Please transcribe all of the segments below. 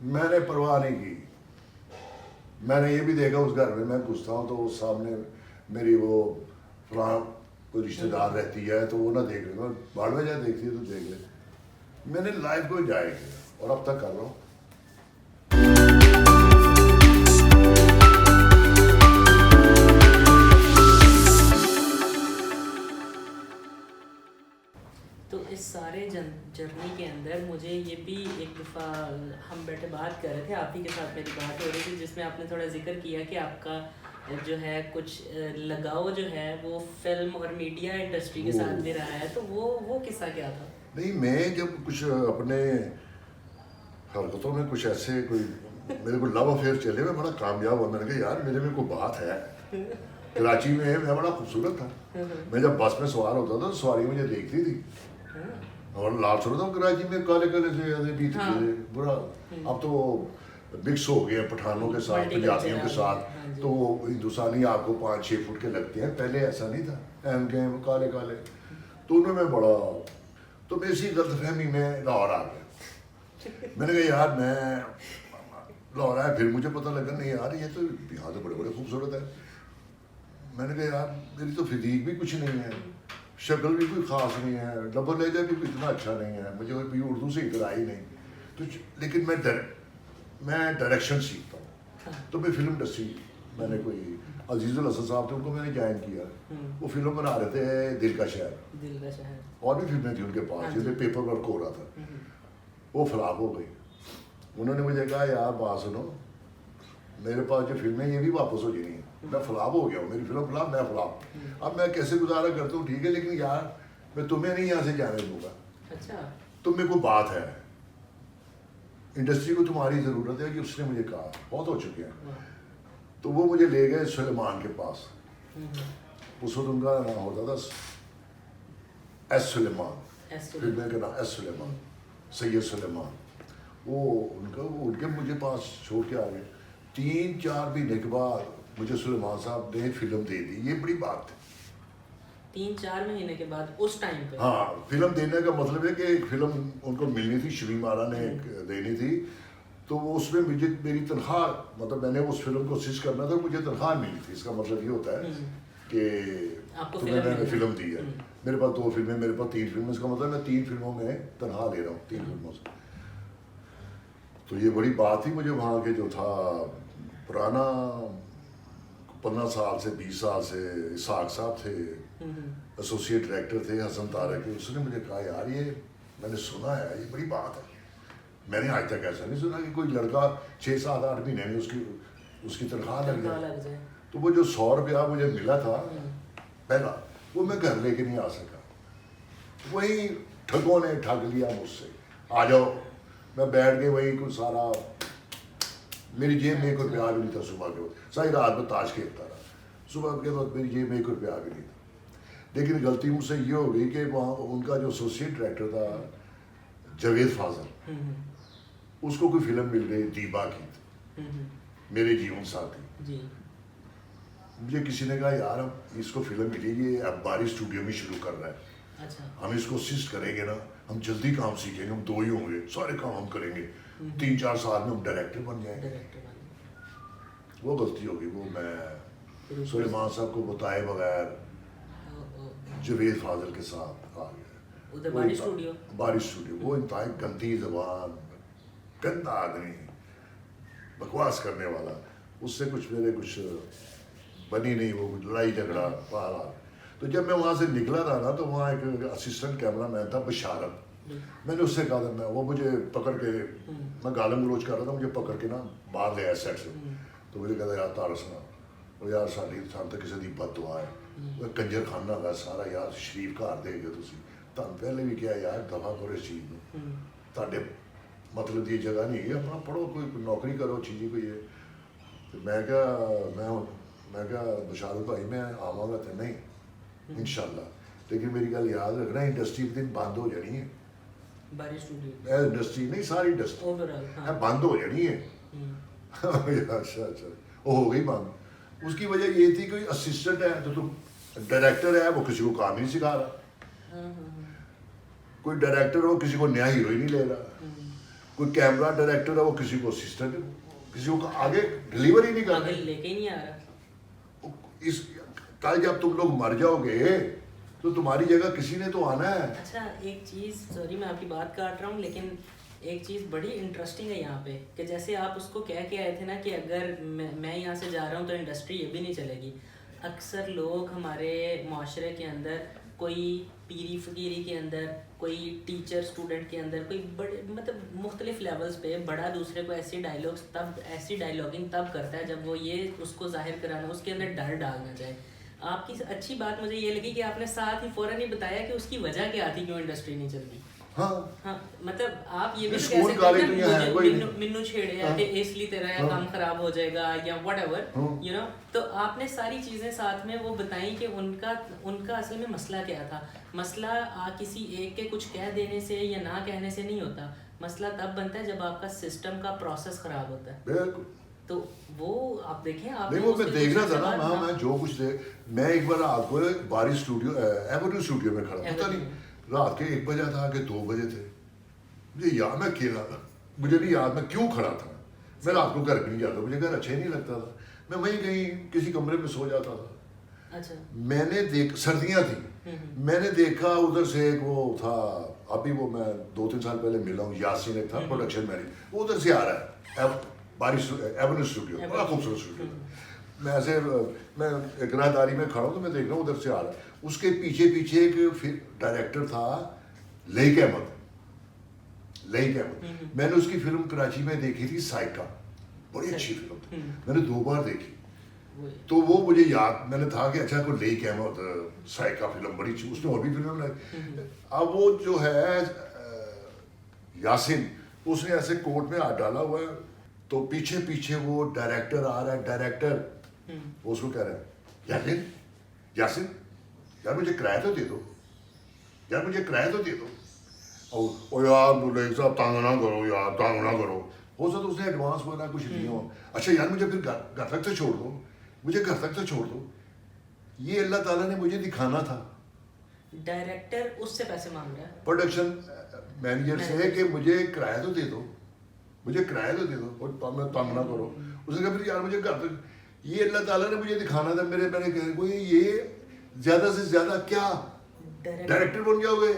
मैंने परवाह नहीं की। मैंने ये भी देखा उस घर में मैं घुसता हूँ तो उस सामने मेरी वो फलां कोई रिश्तेदार रहती है तो वो ना देख ले, मैं बाढ़ में जाए देखती है तो देख ले। मैंने लाइफ को एंजॉय किया और अब तक कर रहा हूँ। तो इस सारे जर्नी के अंदर मुझे ये भी एक दफ़ा हम बैठे बात कर रहे थे, आप ही के साथ मेरी बात हो रही थी जिसमें आपने थोड़ा जिक्र किया कि आपका जो है कुछ लगाव जो है वो फिल्म और मीडिया इंडस्ट्री के साथ भी रहा है, तो वो किस्सा क्या था? नहीं, मैं जब कुछ अपने हरकतों में कुछ ऐसे कोई मेरे को लव अफेयर चले, मैं बड़ा कामयाब हुआ। मैंने कहा यार मेरे में कोई बात है। कराची में मैं बड़ा खूबसूरत था। मैं जब बस में सवार होता था तो सवारी मुझे देखती थी और लाल सुनता हूँ कराची में काले काले से ऐसे बीत गए बुरा। अब तो मिक्स हो गए पठानों के साथ, पंजाबियों के साथ, तो हिंदुस्तानी आपको 5-6 फुट के लगते हैं। पहले ऐसा नहीं था, एम गेम काले काले। तो उन्होंने बड़ा, तो मैं इसी गलतफहमी में लाहौर आ गया। मैंने कहा यार मैं लाहौर आया, फिर मुझे पता लगा नहीं यार ये तो यहाँ तो बड़े बड़े खूबसूरत है। मैंने कहा यार मेरी तो फिजीक भी कुछ नहीं है, शक्ल भी कोई ख़ास नहीं है, लबो लहजा भी इतना अच्छा नहीं है, मुझे भी उर्दू से इतना आई नहीं। तो लेकिन मैं डायरेक्शन सीखता हूँ। तो मैं फिल्म इंडस्ट्री, मैंने कोई अजीज़ुल हसन साहब थे, उनको मैंने ज्वाइन किया। वो फिल्म बना रहे थे दिल का शहर, और भी फिल्में थी उनके पास जिनमें पेपर वर्क हो रहा था। वो फ्लॉप हो गई। उन्होंने मुझे कहा यार बात सुनो, मेरे पास जो फिल्में ये भी वापस हो जानी है, मैं फ्लॉप हो गया हूँ, मेरी फिल्म फ्लॉप, मैं फ्लॉप। अब मैं कैसे गुजारा करता हूँ ठीक है, लेकिन यार मैं तुम्हें नहीं यहाँ से जाने दूंगा। अच्छा, तुम में कोई बात है, इंडस्ट्री को तुम्हारी ज़रूरत है कि उसने मुझे कहा बहुत हो चुके हैं। तो वो मुझे ले गए सुलेमान के पास। उस वक्त उनका नाम होता था एस सुलेमान, फिल्म का नाम एस सुलेमान, सैयद सुलेमान। वो उनके मुझे पास छोड़ के आ गए। 3-4 महीने के बाद मुझे सुलेमान साहब ने फिल्म दे दी। ये बड़ी बात है। 3-4 महीने के बाद उस टाइम पे? हाँ, फिल्म देने का मतलब है कि एक फिल्म उनको मिलनी थी, शमीम आरा ने देनी थी। तो वो उसमें मुझे मेरी तनख्वाह, मतलब मैंने उस फिल्म को असिस्ट करना था, मुझे तनख्वाह मिली थी। इसका मतलब ये होता है कि तुम्हें मैंने फिल्म दी है। मेरे पास 2 फिल्में, मेरे पास 3 फिल्में, इसका मतलब मैं 3 फिल्मों में तनख्वाह ले रहा हूँ, 3 फिल्मों से। तो ये बड़ी बात थी मुझे। वहाँ के जो था पुराना 15 साल से 20 साल से इसाक साहब थे, एसोसिएट डायरेक्टर थे हसन तारक के। उसने मुझे कहा यार ये मैंने सुना है, ये बड़ी बात है। मैंने आज तक ऐसा नहीं सुना कि कोई लड़का 6-7-8 महीने में उसकी तनख्वाह लग जाए। तो वो जो 100 रुपया मुझे मिला था पहला, वो मैं घर लेके नहीं आ सका। वही ठगों ने ठग लिया मुझसे, आ जाओ। मैं बैठ के वही कुछ सारा, मेरी जेब में 1 रुपया भी नहीं था। सुबह के वक्त सारी रात में ताश खेलता रहा। सुबह के वक्त मेरी जेब में 1 रुपया भी नहीं था। लेकिन गलती मुझसे ये हो गई कि वहाँ उनका जो एसोसिएट डायरेक्टर था जावेद फाजल, उसको कोई फिल्म मिल गई दीबा की, मेरे जीवन साथी। मुझे किसी ने कहा यार अब इसको फिल्म मिली, ये अब बारिश स्टूडियो में शुरू कर रहा है। अच्छा। हम इसको असिस्ट करेंगे ना, हम जल्दी काम सीखेंगे, हम 2 ही होंगे, सारे काम हम करेंगे, 3-4 साल में हम डायरेक्टर बन जाएंगे। वो गलती होगी। वो मैं सुलेमान साहब को बताए बगैर जावेद फाजल के साथ आ गया उधर बारिश स्टूडियो। वो इंतहाई गंदी जबान, गंदा आदमी, बकवास करने वाला। उससे कुछ मेरे कुछ बनी नहीं, वो लड़ाई झगड़ा पाला। तो जब मैं वहाँ से निकला था ना, तो वहाँ एक असिस्टेंट कैमरामैन था बशारत। मैंने उससे कहा था, मैं वो मुझे पकड़ के, मैं गालम गलोच कर रहा था, मुझे पकड़ के ना बाहर ले आया सेट से। तो मुझे कहता यार तारस ना, और यार साड़ी तो किसी की बददुआ है, वो कंजर खाना है सारा, यार शरीफ घर देगे तुम तुम पहले भी क्या यार दफा करो इस चीज़ में, ताडे मतलब की जगह नहीं है, अपना पढ़ो, कोई नौकरी करो चीज़ी कोई है। तो मैं क्या बशारत भाई मैं आवागा तो नहीं इंशाल्लाह, लेकिन मेरी गल याद रखना इंडस्ट्री एक दिन बंद हो जानी है। इंडस्ट्री नहीं, सारी इंडस्ट्री बंद हो जानी है। अच्छा, वो हो गई बंद। उसकी वजह ये थी कोई असिस्टेंट है तो तुम डायरेक्टर है, वो किसी को काम ही नहीं सिखा रहा। कोई डायरेक्टर हो किसी को नया हीरो ही नहीं ले रहा। कोई कैमरा डायरेक्टर है वो किसी को असिस्टेंट, किसी को आगे डिलीवर ही नहीं कर आगे रहे। लेके ही नहीं आ रहा। इस कल जब तुम लोग मर जाओगे तो तुम्हारी जगह किसी ने तो आना है। अच्छा एक चीज़, सॉरी मैं आपकी बात काट रहा हूँ, लेकिन एक चीज़ बड़ी इंटरेस्टिंग है यहाँ पे कि जैसे आप उसको कह के आए थे ना कि अगर मैं यहाँ से जा रहा हूँ तो इंडस्ट्री ये भी नहीं चलेगी। अक्सर लोग हमारे माशरे के अंदर, कोई पीरी फ़कीरी के अंदर, कोई टीचर स्टूडेंट के अंदर, कोई बड़े मतलब मुख्तलिफ लेवल्स पे बड़ा दूसरे को ऐसी डायलॉगिंग तब करता है जब वो ये उसको जाहिर कराना, उसके अंदर डर डालना चाहे। आपकी अच्छी बात मुझे ये लगी कि आपने साथ ही फ़ौरन ही बताया कि उसकी वजह क्या थी, क्यों इंडस्ट्री नहीं चलती। हाँ हाँ मतलब आप ये भी तो स्कूल कह कॉलेज सकते तो यहाँ है हैं कोई ना, मिन्नू छेड़े या हाँ। कि इसलिए तेरा हाँ। काम खराब हो जाएगा या व्हाटएवर, हाँ। You know. तो आपने सारी चीज़ें साथ में वो बताई कि उनका असल में मसला क्या था। मसला किसी एक के कुछ कह देने से या ना कहने से नहीं होता, मसला तब बनता है जब आपका सिस्टम का प्रोसेस ख़राब होता है। बिल्कुल। तो वो आप देखें, आप नहीं वो मैं देख रहा था ना, हाँ मैं जो कुछ मैं एक बार रात को बारी स्टूडियो एवेन्यू स्टूडियो में खड़ा, पता नहीं रात के 1 बजे था कि 2 बजे थे, मुझे याद, मैं अकेला था, मुझे नहीं याद मैं क्यों खड़ा था। मैं रात को घर भी नहीं जाता, मुझे घर अच्छा ही नहीं लगता था, मैं वहीं कहीं किसी कमरे में सो जाता था। अच्छा। मैंने सर्दियाँ थी, मैंने देखा उधर से एक वो था, अभी वो मैं 2-3 साल पहले मिला हूँ, यासीन एक था प्रोडक्शन मैनेजर, वो उधर से आ रहा है बारिश एवेन्यू स्टूडियो, बड़ा खूबसूरत स्टूडियो था। मैं ऐसे मैं ग्राहदारी में खड़ा हूँ तो मैं देख रहा हूँ उधर से आ रहा है, उसके पीछे पीछे एक फिर डायरेक्टर था लईक अहमद। मैंने उसकी फिल्म कराची में देखी थी साइका, बड़ी अच्छी फिल्म थी, मैंने 2 बार देखी। तो वो मुझे याद मैंने था कि अच्छा कोई लईक अहमद साइका फिल्म बड़ी अच्छी, उसने और भी फिल्म बनाई। अब वो जो है यासिन, उसने ऐसे कोर्ट में हाथ डाला हुआ है, तो पीछे पीछे वो डायरेक्टर आ रहा है, डायरेक्टर वो उसको कह रहा है यासिन यासिन यार मुझे किराया तो दे दो, यार मुझे किराया तो दे दो। और यार बोले साहब तंग ना करो यार, तंग ना करो। हो सकता उसने एडवांस बोला कुछ दिया हो, अच्छा यार मुझे फिर घर तक तो छोड़ दो, मुझे घर तक तो छोड़ दो। ये अल्लाह ताला ने मुझे दिखाना था। डायरेक्टर उससे पैसे मांग रहा है प्रोडक्शन मैनेजर से कि मुझे किराया तो दे दो, मुझे किराया तो दे दो, और तंग ना करो। उसने कहा फिर यार मुझे घर तक, ये अल्लाह ताला ने मुझे दिखाना था। मैंने कहा कोई ये ज़्यादा से ज़्यादा क्या डायरेक्टर बन जाओगे,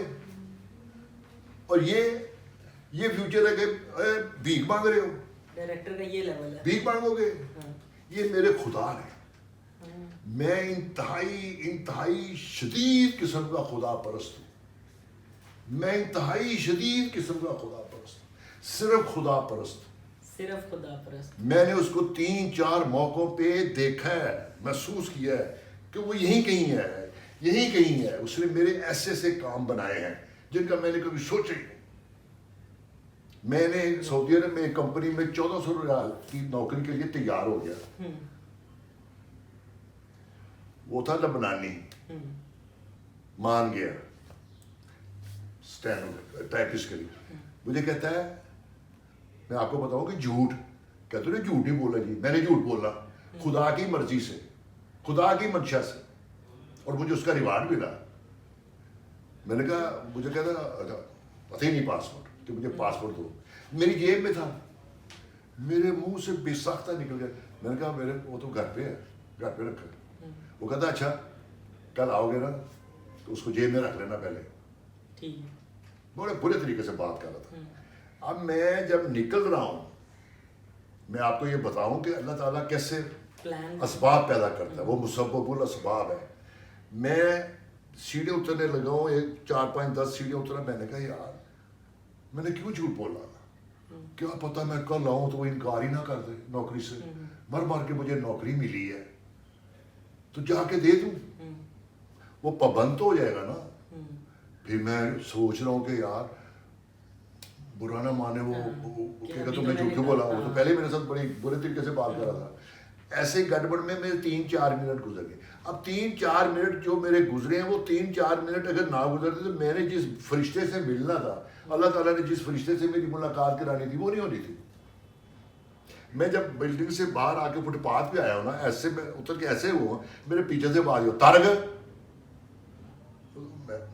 और ये फ्यूचर है कि भीख मांग रहे हो, डायरेक्टर का ये लेवल है, भीख मांगोगे। हाँ। ये मेरे खुदा ने, मैं इंतहाई शदीद किस्म का खुदा परस्त हूँ, मैं इंतहाई शदीद किस्म का खुदा परस्त हूँ, सिर्फ खुदा परस्त, सिर्फ खुदा परस्त। मैंने उसको 3-4 मौकों पे देखा है, महसूस किया है कि वो यहीं कहीं है, यहीं कहीं है। उसने मेरे ऐसे काम बनाए हैं जिनका मैंने कभी सोचा ही नहीं। मैंने सऊदी अरब में एक कंपनी में 1400 रियाल की नौकरी के लिए तैयार हो गया। वो था लबनानी, मान गया स्टैंड टाइपिस्ट के लिए। मुझे कहता है, मैं आपको बताऊं कि झूठ, कहते हो झूठ नहीं बोला जी, मैंने झूठ बोला खुदा की मर्जी से, खुदा की मंशा से, और मुझे उसका रिवार्ड मिला। मैंने कहा, मुझे कहता पता ही नहीं पासपोर्ट, कि मुझे पासपोर्ट दो। मेरी जेब में था, मेरे मुंह से बेसाख्ता निकल गया। मैंने कहा मेरे वो तो घर पे है, घर पे रखा है। वो कहता अच्छा कल आओगे ना तो उसको जेब में रख लेना पहले। ठीक है। बड़े बुरे तरीके से बात कर रहा था। अब मैं जब निकल रहा हूँ, मैं आपको ये बताऊं कि अल्लाह ताला कैसे असबाब पैदा करता है, वो मुसब्बबुल असबाब है। मैं सीढ़ी उतरने लगा हूँ, 1 4 5 10 सीढ़ियाँ उतरा। मैंने कहा यार मैंने क्यों झूठ बोला, क्या पता मैं कल आऊँ तो वो इनकार ही ना कर दे नौकरी से। मर मार के मुझे नौकरी मिली है तो जाके दे दूँ, वो पाबंद तो हो जाएगा ना। फिर मैं सोच रहा हूँ कि यार बुरा ना माने वो कहेगा तुमने झूठ क्यों बोला। वो तो पहले मेरे साथ बड़ी बुरे तरीके से बात कर रहा था। ऐसे गड़बड़ में मेरे 3-4 मिनट गुजर गए। अब 3-4 मिनट जो मेरे गुजरे हैं, वो 3-4 मिनट अगर ना गुजरते तो मैंने जिस फरिश्ते से मिलना था, अल्लाह ताला ने जिस फरिश्ते से मेरी मुलाकात करानी थी, वो नहीं होनी थी। मैं जब बिल्डिंग से बाहर आके फुटपाथ पे आया हूँ ना, ऐसे मैं उतर के ऐसे हुआ, मेरे पीछे से बात हो तारक,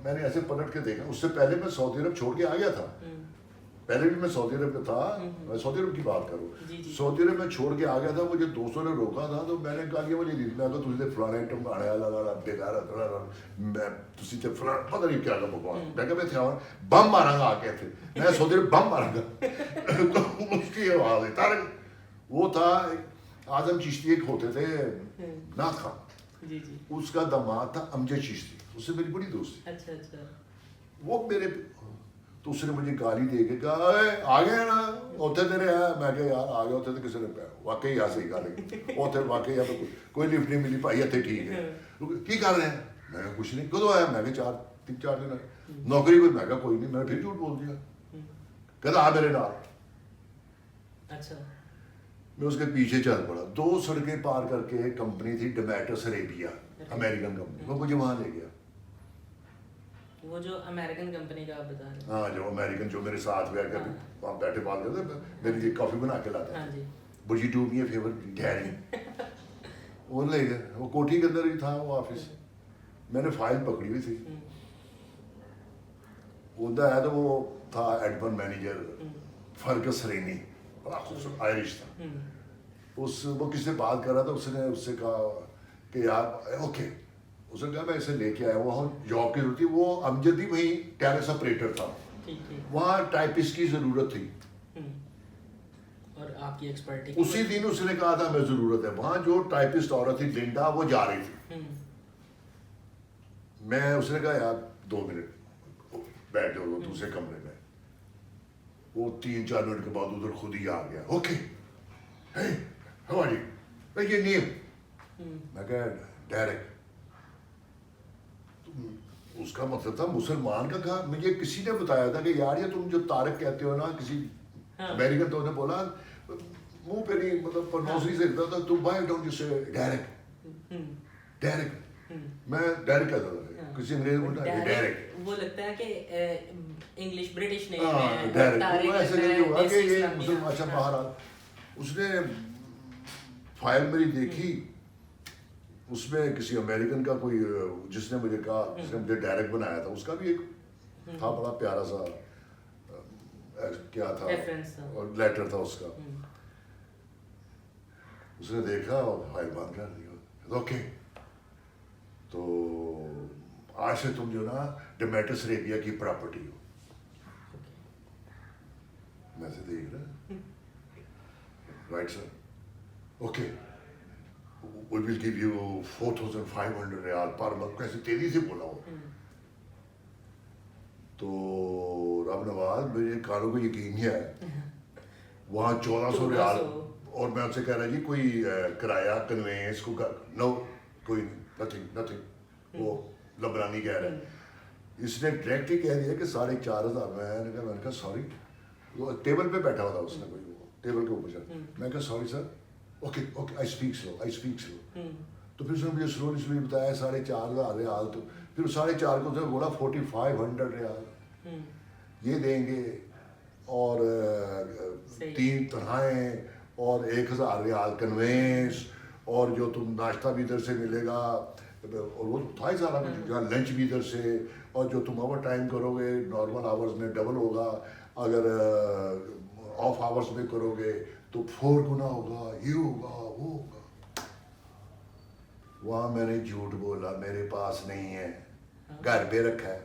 मैंने ऐसे पलट के देखा। उससे पहले मैं सऊदी अरब छोड़ के आ गया था, पहले भी मैं सऊदी अरब में था, मैं सऊदी अरब की बात जी, करूँ, जी। सऊदी अरब में छोड़ के आ गया था, मुझे दोस्तों ने रोका था, तो मैंने कहा कि मुझे रीत में आकर तुझे फलाना आइटम आया लगा बेकार मैं तुसी ते फलाना पता नहीं क्या था बकवास, मैं कहा मैं थे बम मारांगा आके थे, मैं सऊदी अरब बम मारांगा तो उसकी आवाज़ है तारक, वो था आजम चिश्ती एक होते थे नाथ खान, जी जी। उसका दामाद था अमजद चिश्ती, उससे मेरी बड़ी दोस्ती। अच्छा अच्छा। वो मेरे तो उसने मुझे गाली दे के कहा "ए, आ गया ना उत्थे तेरे है, मैं कहा यार आ गया उत्थे तो किसी ने वाकई आ सही गल है उत्थे वाकई या तो कोई लिफ्ट नहीं मिली भाई इतने ठीक है की कर रहे हैं, मैं कहा कुछ नहीं कदों आया, मैं कहा 4 दिन नौकरी कोई, मैं कहा कोई नहीं, मैंने फिर झूठ बोल दिया, कहता आ मेरे नाल, अच्छा। मैं उसके पीछे चल पड़ा, 2 सड़कें पार करके कंपनी थी डोमेटस अरेबिया, अमेरिकन कंपनी, वो मुझे वहाँ ले गया। वो जो अमेरिकन कंपनी का आप बता रहे हैं। हाँ जो अमेरिकन जो मेरे साथ बैठ कर वहाँ बैठे बात करते मेरे लिए कॉफ़ी बना के लाता हाँ जी। बुझी डूब ये फेवर डैडी वो ले गए, वो कोठी के अंदर ही था वो ऑफिस, मैंने फाइल पकड़ी हुई थी, उधर आया तो वो था एडमन मैनेजर फर्गस रेनी, बड़ा खूबसूरत आयरिश था, उस वो किसी से बात कर रहा था, उसने उससे कहा कि यार ओके, उसने कहा मैं इसे लेके आया, वो जॉब की जरूरत थी, वो अमजद ही वहीं टेरेस ऑपरेटर था, ठीक ठीक। वहाँ टाइपिस्ट की ज़रूरत थी, और आपकी एक्सपर्टीज उसी दिन उसने कहा था हमें ज़रूरत है, वहाँ जो टाइपिस्ट औरत थी लिंडा वो जा रही थी, मैं उसने कहा यार 2 मिनट बैठ जाओ दूसरे कमरे में, वो 3-4 मिनट के बाद उधर खुद ही आ गया, okay hey how are you, ये नेम, मैं कहा डायरेक्ट, उसका मतलब था मुसलमान का, कहा मुझे किसी ने बताया था कि यार ये तुम जो तारक कहते हो ना, किसी अमेरिकन तो ने बोला मुंह पे नहीं मतलब प्रोनाउंस नहीं सकता था, तुम व्हाई डोंट यू से डायरेक्ट, डायरेक्ट, मैं डायरेक्ट कहता था, किसी अंग्रेज बोलता है डायरेक्ट, वो लगता है कि इंग्लिश ब्रिटिश नहीं है डायरेक्ट, वो ऐसे नहीं हुआ कि ये मुसलमान अच्छा बाहर आ, उसने फाइल मेरी देखी, उसमें किसी अमेरिकन का कोई जिसने मुझे कहा, जिसने मुझे डायरेक्ट बनाया था, उसका भी एक था बड़ा प्यारा सा क्या था और लेटर था उसका, उसने देखा और फाइल बंद कर दी, ओके तो आज से तुम जो ना डोमेटस अरेबिया की प्रॉपर्टी हो, मैं से देख रहा right sir, okay we will give you 4,500 riyal per month, कैसे तेजी से बोला हो, तो रब नवाज मेरे कानों को यकीन नहीं है, वहाँ 1400 रियाल, और मैं उनसे कह रहा जी कोई किराया कन्वेंस को नो कोई नथिंग, वो लबनानी कह रहा है, इसने डायरेक्ट ही कह दिया कि 4,500, मैंने कहा सॉरी, वो टेबल पे बैठा हुआ था उसने, कोई टेबल के ऊपर चल, मैं कहा sorry sir, okay okay I speak slow, तो फिर उसने मुझे स्लोली बताया 4,500 रियाल, तो फिर 4,500 को उसने बोला 4,500 रियाल ये देंगे, और 3 तनख्वाहें और 1,000 रियाल कन्वेंस, और जो तुम नाश्ता भी इधर से मिलेगा, और वो था ही सारा कुछ, लंच भी इधर से, और जो तुम ओवर टाइम करोगे नॉर्मल आवर्स में डबल होगा, अगर ऑफ आवर्स में करोगे तो 4 गुना होगा, ये होगा वो होगा, वहाँ मैंने झूठ बोला, मेरे पास नहीं है, घर पे रखा है,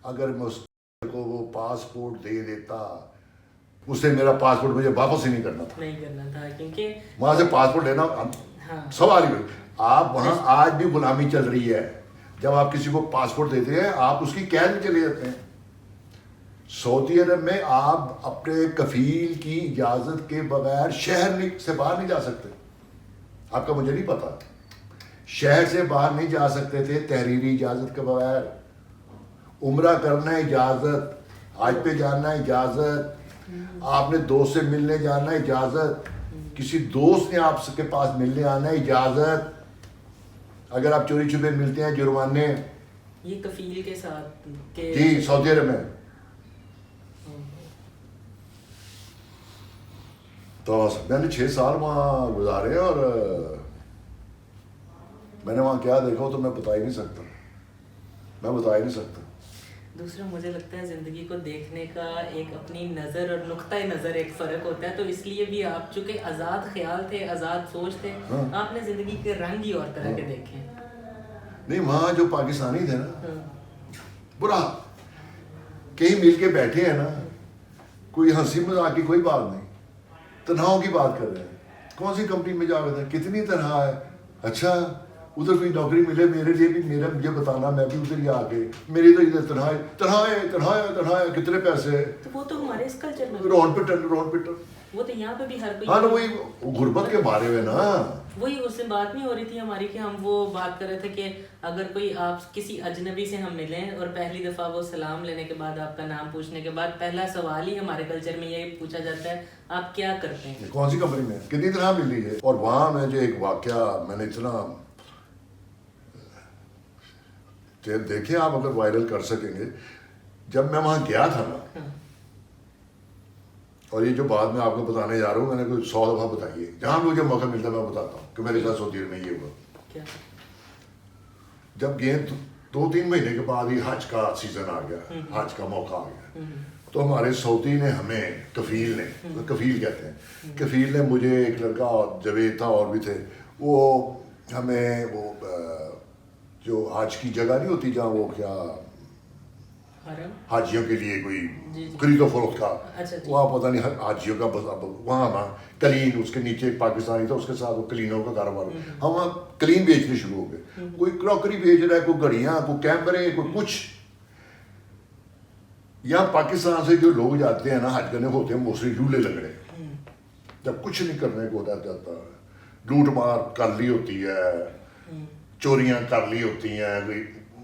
अगर मैं उसको वो पासपोर्ट दे देता, उससे मेरा पासपोर्ट मुझे वापस ही नहीं करना था क्योंकि वहाँ से पासपोर्ट लेना सवाल ही, आप वहाँ आज भी गुलामी चल रही है, जब आप किसी को पासपोर्ट देते हैं आप उसकी कैद में चले जाते हैं, सऊदी अरब में आप अपने कफील की इजाज़त के बगैर शहर से बाहर नहीं जा सकते, आपका मुझे नहीं पता, शहर से बाहर नहीं जा सकते थे तहरीरी इजाज़त के बगैर, उम्रा करना इजाज़त, हज पे जाना इजाज़त, आपने दोस्त से मिलने जाना इजाज़त, किसी दोस्त ने आपके पास मिलने आना इजाज़त, अगर आप चोरी छुपे मिलते हैं जुर्माने, ये कफील के साथ के जी सऊदी अरब में, तो मैंने 6 साल वहाँ गुजारे, और मैंने वहाँ क्या देखा तो मैं बता ही नहीं सकता, दूसरा मुझे लगता है ज़िंदगी को देखने का एक अपनी नज़र और नुक्ता नज़र एक फ़र्क होता है, तो इसलिए भी आप चूँकि आज़ाद ख्याल थे, आज़ाद सोच थे, हाँ। आपने ज़िंदगी के रंग ही और तरह के हाँ। देखे। नहीं, वहाँ जो पाकिस्तानी थे ना, हाँ। बुरा कहीं मिल के बैठे हैं ना, कोई हंसी मजाक की कोई बात नहीं, तनहाओं की बात कर रहे हैं। कौन सी कंपनी में जाओगे था, कितनी तनहा है, अच्छा उधर कोई नौकरी मिले मेरे लिए भी, मेरा मुझे बताना, मैं भी उधर ही आके, मेरी तो इधर तनहा है, तनहा है, तनहा है, तनहा है, कितने पैसे, तो वो तो हमारे इस कल्चर में रोड पिटन। वो तो यहाँ पे भी हर कोई हाँ, तो वही गुर्बत के बारे में ना, वही उससे बात नहीं हो रही थी हमारी कि हम वो बात कर रहे थे कि अगर कोई आप किसी अजनबी से हम मिलें और पहली दफ़ा वो सलाम लेने के बाद आपका नाम पूछने के बाद पहला सवाल ही हमारे कल्चर में यही पूछा जाता है, आप क्या करते हैं। कौन सी कंपनी में कितनी तरह मिल रही है। और वहाँ में जो एक वाकया मैंने इतना देखे, आप अगर वायरल कर सकेंगे, जब मैं वहाँ गया था ना, हाँ। और ये जो बात मैं आपको बताने जा रहा हूँ, मैंने कोई 100 दफ़ा बताई है, जहाँ मुझे मौका मिलता है मैं बताता हूँ कि मेरे साथ सऊदी में ये हुआ। क्या? जब गए 2-3 महीने के बाद ही हज का सीजन आ गया, हज का मौका आ गया, तो हमारे सऊदी ने हमें, कफील ने, कफील कहते हैं, कफील ने मुझे, एक लड़का और जवेद था और भी थे, वो हमें वो जो हज की जगह नहीं होती जहाँ वो क्या हरम? हाजियों के लिए कोई जी। खरीदो फरोख्त का, अच्छा जी। वहाँ पता नहीं हाजियों का वहाँ ना कलीन, उसके नीचे एक पाकिस्तानी था, उसके साथ वो कलीनों का कारोबार, हम वहाँ कलीन बेचने शुरू हो गए। कोई क्रॉकरी बेच रहा है, कोई घड़ियाँ, कोई कैमरे, कोई कुछ। यहाँ पाकिस्तान से जो लोग जाते हैं ना हज करने, होते हैं मोस्टली लूले लगड़े, जब कुछ नहीं करने को होता जाता है, लूट मार कर ली होती है, चोरियां कर ली होती हैं, कोई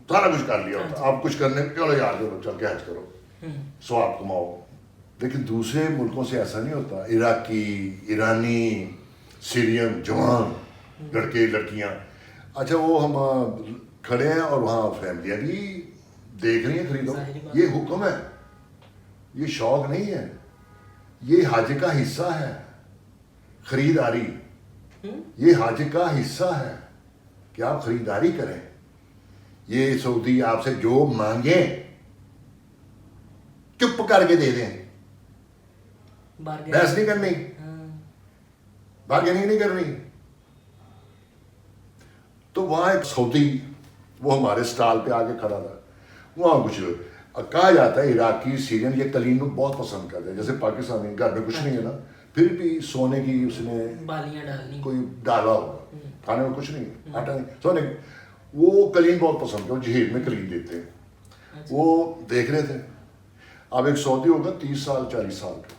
सारा कुछ कर लिया होता है। आप कुछ करने, चलो यार चल के हज करो, स्वाब कमाओ। लेकिन दूसरे मुल्कों से ऐसा नहीं होता। इराकी, ईरानी, सीरियन जवान लड़के लड़कियां, अच्छा वो हम खड़े हैं और वहाँ फैमिलियाँ भी देख रही हैं, खरीदो। ये हुक्म है, ये शौक नहीं है, ये हज का हिस्सा है। खरीदारी ये हज का हिस्सा है कि आप खरीदारी करें। ये सऊदी आपसे जो मांगे चुप करके दे दें, बहस नहीं करनी, बार्गेनिंग नहीं करनी। तो वहां एक सऊदी वो हमारे स्टॉल पे आके खड़ा था। वहां कुछ कहा जाता है इराकी, सीरियन ये कलीन को बहुत पसंद करते हैं। जैसे पाकिस्तानी घर में कुछ नहीं है ना, फिर भी सोने की उसने बालियां डालनी, कोई डाला होगा, खाने में कुछ नहीं, आटा नहीं, सोने की। वो कलीन बहुत पसंद है, जहेज में कलीन देते हैं। वो देख रहे थे, अब एक सऊदी होगा 30 साल 40 साल का,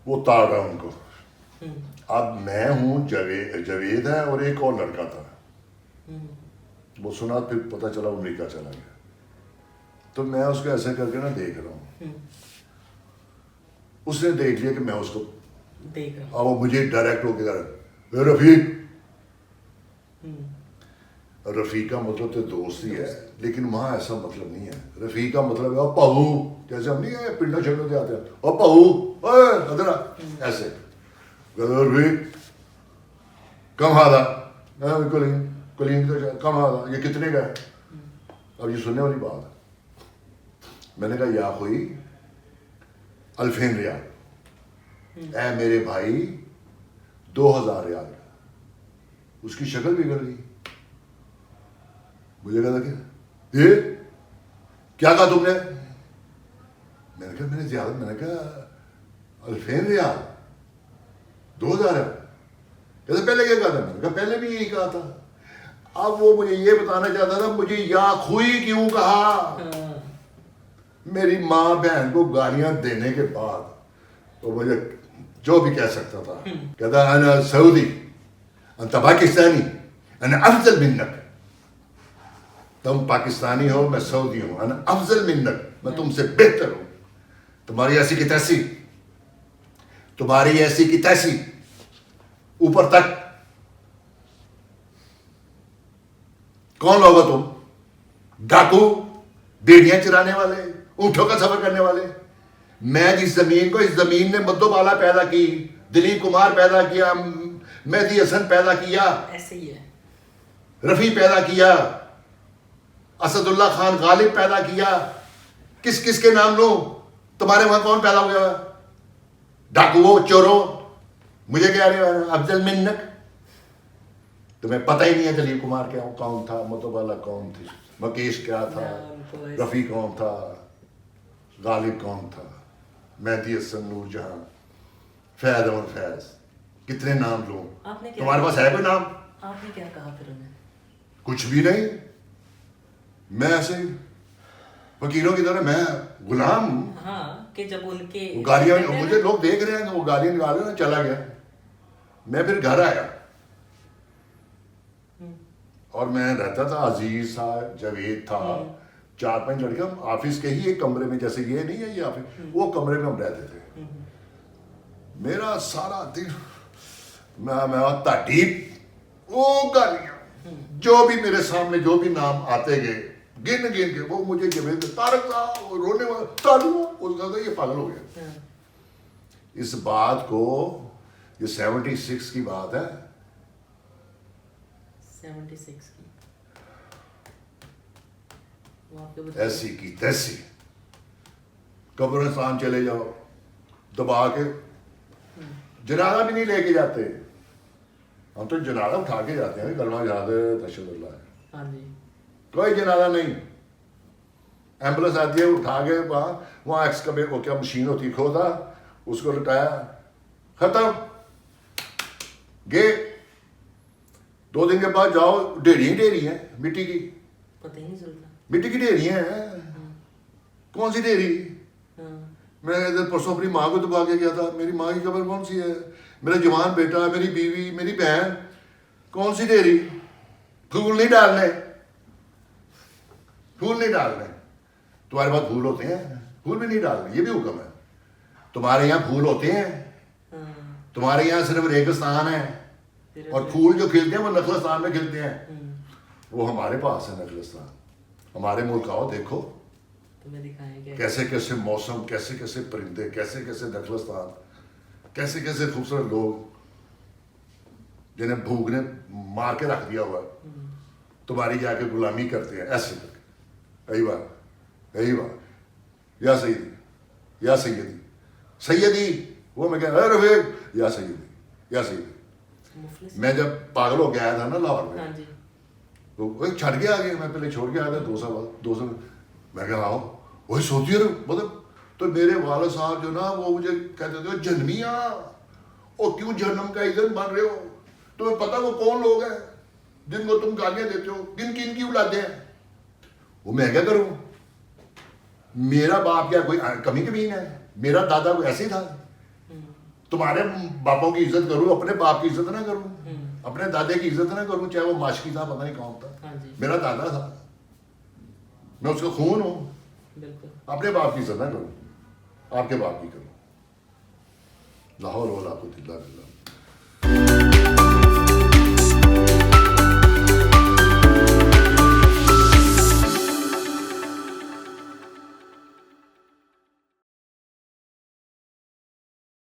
वो ताड़ रहा उनको। अब मैं हूँ, जवेद है और एक और लड़का था, वो सुना, फिर पता चला अमेरिका चला गया। तो मैं उसको ऐसे करके ना देख रहा हूँ, उसने देख लिया कि मैं उसको देख रहा हूँ। अब वो मुझे डायरेक्ट होकर कह रहा, रफीक। रफीक का मतलब तो दोस्त ही है, लेकिन वहाँ ऐसा मतलब नहीं है। रफीक का मतलब है पाहू, जैसे हम नहीं है पिंडा छेड़ों से आते हैं, और पाहू अदरा ऐसे। रफीक कम हादा, कलीन तो कम हादा, ये कितने का है? अब ये सुनने वाली बात है। मैंने कहा या कोई अल्फेन रियाल, ऐ मेरे भाई 2000 रियाल। उसकी शक्ल बिगड़ गई। मुझे कहा क्या ये क्या कहा तुमने? मैंने कहा मैंने ज्यादा, मैंने कहा अल्फेन रियाल 2000 है। कहते पहले क्या कहा था? मैंने कहा पहले भी यही कहा था। अब वो मुझे ये बताना चाहता था मुझे या खुई क्यों कहा। मेरी माँ बहन को गालियां देने के बाद तो मुझे जो भी कह सकता था। कहता अना सऊदी अंत पाकिस्तानी अना अफजल मिन्नक। तुम पाकिस्तानी हो, मैं सऊदी हूं, अना अफजल मिन्नक, मैं तुमसे बेहतर हूं। तुम्हारी ऐसी की तैसी, तुम्हारी ऐसी की तैसी, ऊपर तक। कौन लोग हो तुम? डाकू, बेड़ियां चुराने वाले, ऊंटों का सफर करने वाले। मैं जिस जमीन को, इस जमीन ने मद्दोबाला पैदा की, दिलीप कुमार पैदा किया, मेहदी हसन पैदा किया, ऐसे ही है, रफी पैदा किया, असदुल्ला खान गालिब पैदा किया, किस किस के नाम लो? तुम्हारे वहां कौन पैदा हुआ? डाकुओं, चोरों, मुझे क्या रहे हो? अफजल मिन्नत। तुम्हें पता ही नहीं है दलीप कुमार क्या कौन था, मुतवाला कौन थी, मुकेश क्या था, रफी कौन था, गालिब कौन था, मेहदी हसन, नूरजहां, फैज और फैज, कितने नाम लो? तुम्हारे पास है कोई नाम? आपने क्या कहा फिर उन्हें? कुछ भी नहीं। मैं ऐसे फकीरों की तरह मैं गुलाम हूं। हाँ, कि जब उनके गालियां, मुझे लोग देख रहे हैं कि वो गालियां निकाल रहे हैं, चला गया। मैं फिर घर आया और मैं रहता था, अजीज था, जावेद था, 4-5 लड़के, हम ऑफिस के ही एक कमरे में, जैसे ये नहीं है ये ऑफिस, वो कमरे में हम रहते थे। मेरा सारा दिन मैं ताटीब, वो गालियां, जो भी मेरे सामने जो भी नाम आते गए, गिन गिन के वो मुझे जवेद, तारक साहब, वो रोने वाला, तालू, उसका तो ये पागल हो गया। इस बात को, ये 76 की बात है, 76 की, ऐसी की तैसी, कब्रिस्तान चले जाओ, दबा के जनाजा भी नहीं लेके जाते, हम तो जनाजा उठा के जाते हैं, कलमा याद है, तशद्दुल्लाह है। हाँ जी। कोई जनाजा नहीं, एम्बुलेंस आती है, उठा के वहाँ एक्सकवेटर को क्या मशीन होती, खोदा, उसको लटाया, खत्म, गे। 2 दिन के बाद जाओ, ढेरी ही ढेरी है मिट्टी की, पता ही नहीं चलता। मिट्टी की ढेरी है। कौन सी ढेरी? मैं इधर परसों अपनी माँ को दबा के गया था, मेरी माँ की कब्र कौन सी है? मेरा जवान बेटा, मेरी बीवी, मेरी बहन, कौन सी ढेरी? फूल नहीं डालने, फूल नहीं डालने। तुम्हारे पास फूल होते हैं, फूल भी नहीं डालने, ये भी हुक्म है। तुम्हारे यहाँ फूल होते हैं, तुम्हारे यहाँ सिर्फ रेगिस्तान है, और फूल जो खिलते हैं वो नखलस्तान में खिलते हैं। वो हमारे पास है नखलस्तान, हमारे मुल्क आओ, देखो तुम्हें दिखाएंगे कैसे कैसे मौसम, कैसे कैसे परिंदे, कैसे कैसे नखलस्तान, कैसे कैसे खूबसूरत लोग, जिन्हें भूख ने मार के रख दिया हुआ, तुम्हारी जाके गुलामी करते हैं ऐसे करके। यही बात, यही बात, या सैयदी, या सैयदी, सैयदी, वो मैं कह रहा रफीक, या सैयदी, या सैयदी। मैं जब पागल हो गया था ना लाहौर में, हाँ जी। तो वही छड़ के आ गए, मैं पहले छोड़ के आया था 2 साल बाद, 2 साल, मैं कहा आओ, वही सोती है मतलब। तो मेरे वाले साहब जो ना, वो मुझे कहते थे, जन्मिया, और क्यों जन्म का ईंधन बन रहे हो? तुम्हें पता वो कौन लोग हैं जिनको तुम गालियां देते हो, किन किन की औलादे हैं? वो मैं क्या करूं? मेरा बाप क्या कोई कमी कमीन है? मेरा दादा कोई ऐसे ही था? तुम्हारे बापों की इज्जत करूं, अपने बाप की इज्जत ना करूं, अपने दादे की इज्जत ना करूं, चाहे वो माशकी था, पता नहीं कौन था। हाँ जी। मेरा दादा था, मैं उसका खून हूं। बिल्कुल। अपने बाप की इज्जत ना करूं, आपके बाप की करूं। लाहौर वाला को दिल्ला दिल्ला।